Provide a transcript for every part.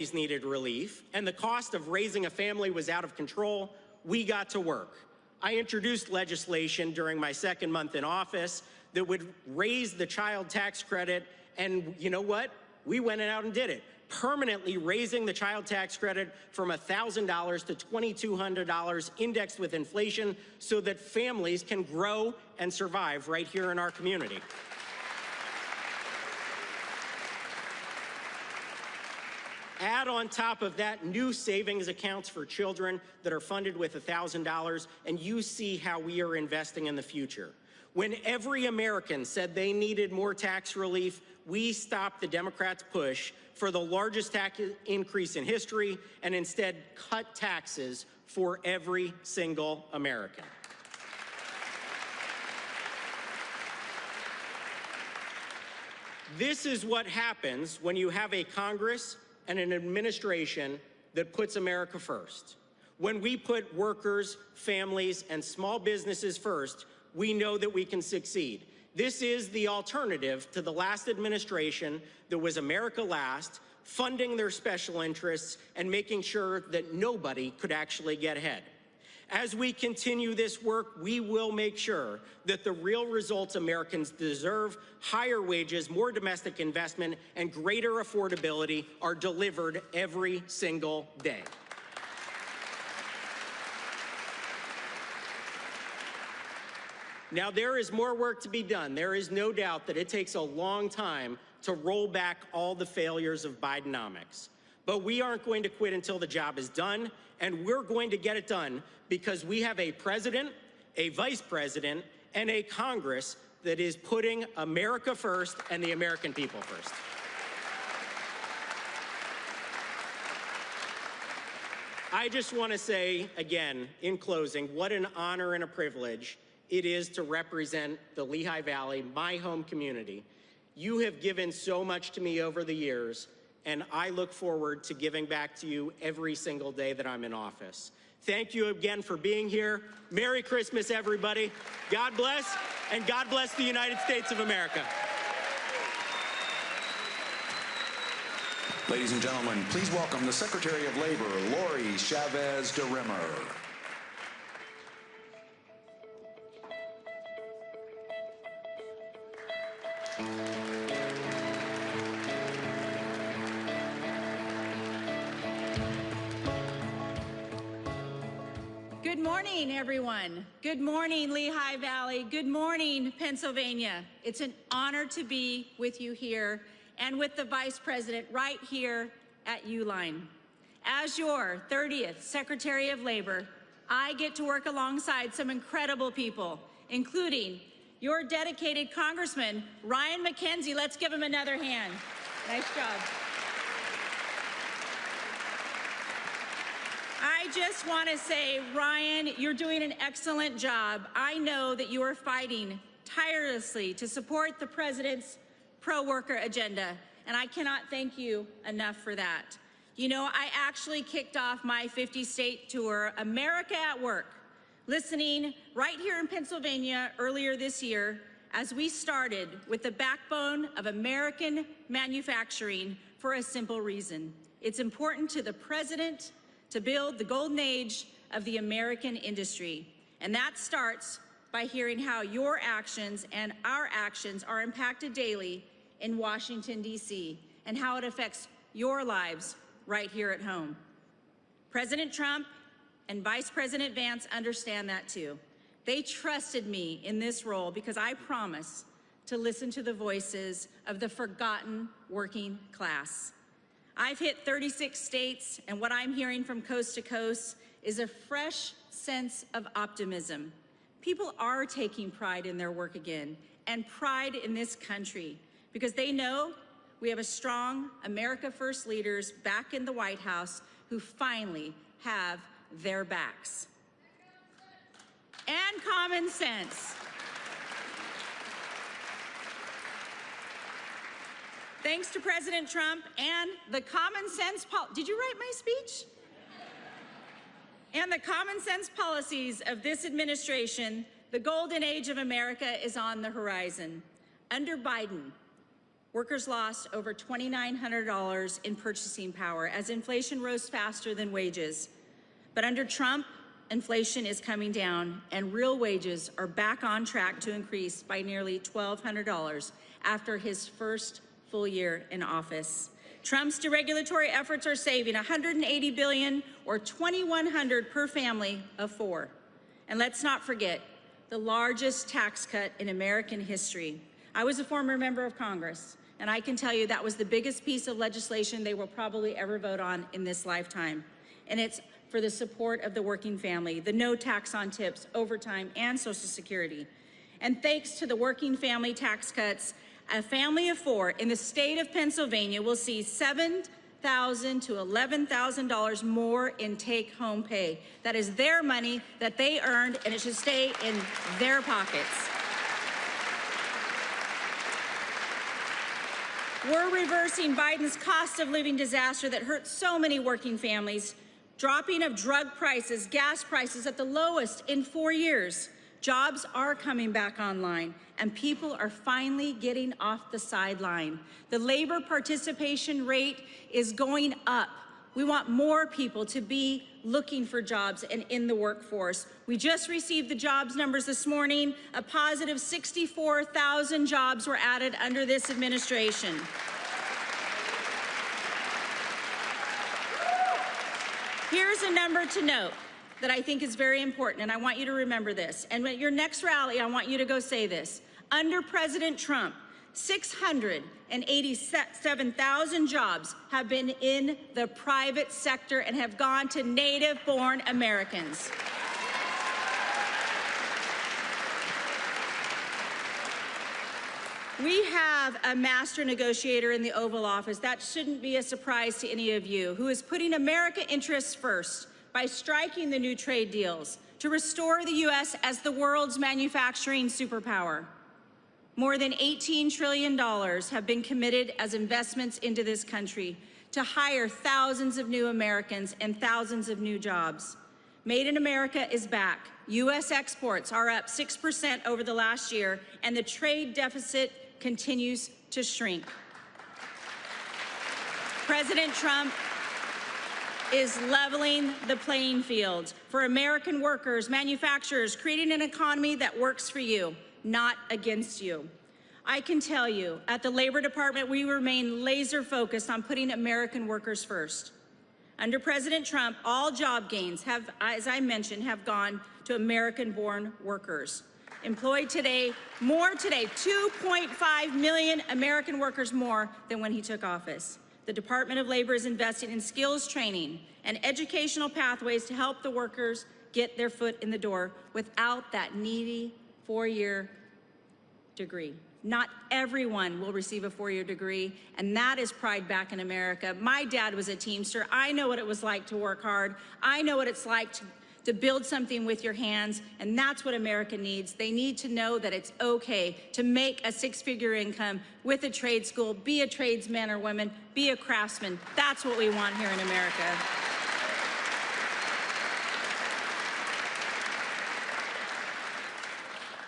needed relief and the cost of raising a family was out of control, we got to work. I introduced legislation during my second month in office that would raise the child tax credit, and you know what? We went out and did it, permanently raising the child tax credit from $1,000 to $2,200 indexed with inflation so that families can grow and survive right here in our community. Add on top of that new savings accounts for children that are funded with $1,000, and you see how we are investing in the future. When every American said they needed more tax relief, we stopped the Democrats' push for the largest tax increase in history and instead cut taxes for every single American. This is what happens when you have a Congress and an administration that puts America first. When we put workers, families, and small businesses first, we know that we can succeed. This is the alternative to the last administration that was America last, funding their special interests and making sure that nobody could actually get ahead. As we continue this work, we will make sure that the real results Americans deserve, higher wages, more domestic investment, and greater affordability are delivered every single day. Now, there is more work to be done. There is no doubt that it takes a long time to roll back all the failures of Bidenomics. But we aren't going to quit until the job is done, and we're going to get it done because we have a president, a vice president, and a Congress that is putting America first and the American people first. I just want to say again, in closing, what an honor and a privilege it is to represent the Lehigh Valley, my home community. You have given so much to me over the years, and I look forward to giving back to you every single day that I'm in office. Thank you again for being here. Merry Christmas, everybody. God bless, and God bless the United States of America. Ladies and gentlemen, please welcome the Secretary of Labor, Lori Chavez-DeRemer. Good morning, everyone. Good morning, Lehigh Valley. Good morning, Pennsylvania. It's an honor to be with you here and with the Vice President right here at Uline. As your 30th Secretary of Labor, I get to work alongside some incredible people, including your dedicated Congressman, Ryan McKenzie. Let's give him another hand. Nice job. I just want to say, Ryan, you're doing an excellent job. I know that you are fighting tirelessly to support the President's pro-worker agenda, and I cannot thank you enough for that. You know, I actually kicked off my 50-state tour, America at Work, listening right here in Pennsylvania earlier this year as we started with the backbone of American manufacturing for a simple reason. It's important to the President to build the golden age of the American industry. And that starts by hearing how your actions and our actions are impacted daily in Washington, D.C., and how it affects your lives right here at home. President Trump and Vice President Vance understand that too. They trusted me in this role because I promise to listen to the voices of the forgotten working class. I've hit 36 states, and what I'm hearing from coast to coast is a fresh sense of optimism. People are taking pride in their work again, and pride in this country, because they know we have a strong America First leaders back in the White House who finally have their backs. And common sense. Thanks to President Trump and the common sense did you write my speech? And the common sense policies of this administration, the golden age of America is on the horizon. Under Biden, Workers lost over $2,900 in purchasing power as inflation rose faster than wages. But under Trump, inflation is coming down and real wages are back on track to increase by nearly $1,200 after his first full year in office. Trump's deregulatory efforts are saving $180 billion or $2,100 per family of four. And let's not forget the largest tax cut in American history. I was a former member of Congress, and I can tell you that was the biggest piece of legislation they will probably ever vote on in this lifetime. And it's for the support of the working family, the no tax on tips, overtime, and Social Security. And thanks to the working family tax cuts, a family of four in the state of Pennsylvania will see $7,000 to $11,000 more in take-home pay. That is their money that they earned, and it should stay in their pockets. We're reversing Biden's cost of living disaster that hurt so many working families, dropping of drug prices, gas prices at the lowest in 4 years. Jobs are coming back online, and people are finally getting off the sideline. The labor participation rate is going up. We want more people to be looking for jobs and in the workforce. We just received the jobs numbers this morning. A positive 64,000 jobs were added under this administration. Here's a number to note that I think is very important, and I want you to remember this. And at your next rally, I want you to go say this. Under President Trump, 687,000 jobs have been in the private sector and have gone to native-born Americans. We have a master negotiator in the Oval Office, that shouldn't be a surprise to any of you, who is putting America interests first by striking the new trade deals to restore the U.S. as the world's manufacturing superpower. More than $18 trillion have been committed as investments into this country to hire thousands of new Americans and thousands of new jobs. Made in America is back. U.S. exports are up 6% over the last year, and the trade deficit continues to shrink. President Trump is leveling the playing field for American workers, manufacturers, creating an economy that works for you, not against you. I can tell you, at the Labor Department, we remain laser focused on putting American workers first. Under President Trump, all job gains have, as I mentioned, have gone to American-born workers. Employed today, more today, 2.5 million American workers more than when he took office. The Department of Labor is investing in skills training and educational pathways to help the workers get their foot in the door without that needy 4-year degree. Not everyone will receive a 4-year degree, and that is pride back in America. My dad was a Teamster. I know what it was like to work hard. I know what it's like to build something with your hands, and that's what America needs. They need to know that it's okay to make a 6-figure income with a trade school, be a tradesman or woman, be a craftsman. That's what we want here in America.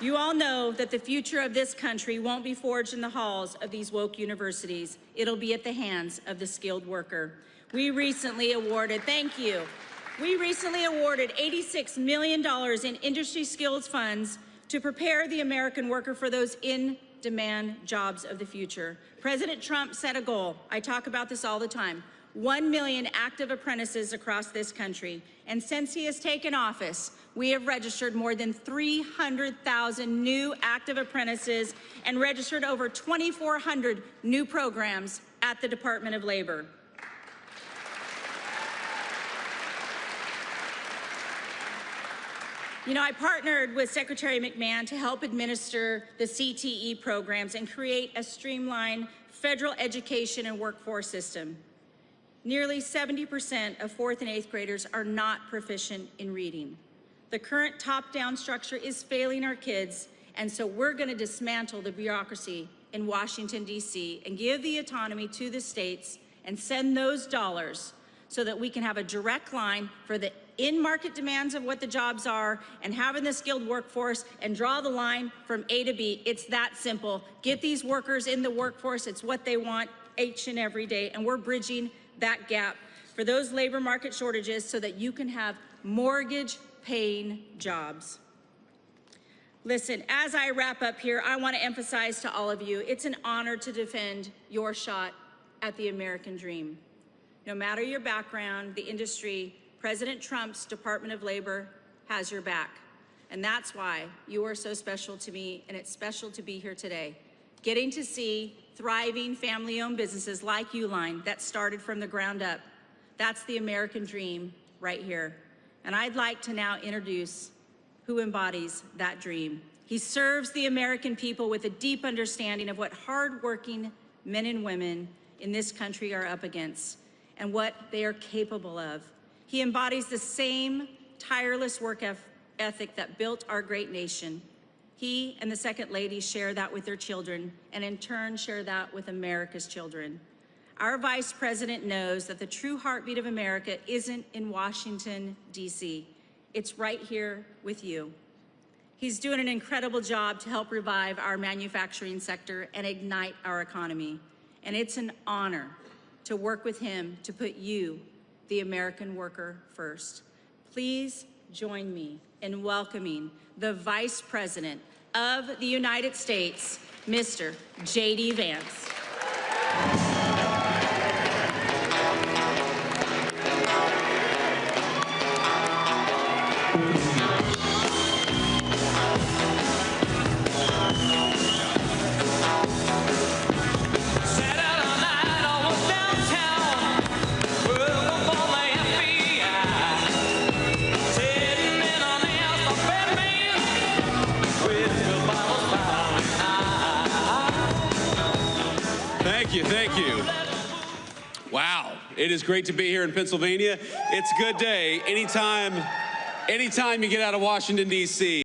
You all know that the future of this country won't be forged in the halls of these woke universities. It'll be at the hands of the skilled worker. We recently awarded, thank you, we recently awarded $86 million in industry skills funds to prepare the American worker for those in-demand jobs of the future. President Trump set a goal. I talk about this all the time. 1 million active apprentices across this country. And since he has taken office, we have registered more than 300,000 new active apprentices and registered over 2,400 new programs at the Department of Labor. You know, I partnered with Secretary McMahon to help administer the CTE programs and create a streamlined federal education and workforce system. Nearly 70% of 4th and 8th graders are not proficient in reading. The current top-down structure is failing our kids, and so we're going to dismantle the bureaucracy in Washington, D.C., and give the autonomy to the states and send those dollars so that we can have a direct line for the in-market demands of what the jobs are and having the skilled workforce and draw the line from A to B. It's that simple. Get these workers in the workforce. It's what they want each and every day, and we're bridging that gap for those labor market shortages so that you can have mortgage-paying jobs. Listen, as I wrap up here, I want to emphasize to all of you, it's an honor to defend your shot at the American dream. No matter your background, the industry, President Trump's Department of Labor has your back. And that's why you are so special to me, and it's special to be here today. Getting to see thriving family-owned businesses like Uline that started from the ground up. That's the American dream right here. And I'd like to now introduce who embodies that dream. He serves the American people with a deep understanding of what hardworking men and women in this country are up against and what they are capable of. He embodies the same tireless work ethic that built our great nation. He and the Second Lady share that with their children, and in turn share that with America's children. Our Vice President knows that the true heartbeat of America isn't in Washington, D.C. It's right here with you. He's doing an incredible job to help revive our manufacturing sector and ignite our economy. And it's an honor to work with him to put you, the American worker, first. Please join me in welcoming the Vice President of the United States, Mr. JD Vance. Thank you. Wow, it is great to be here in Pennsylvania. It's a good day anytime you get out of Washington, D.C.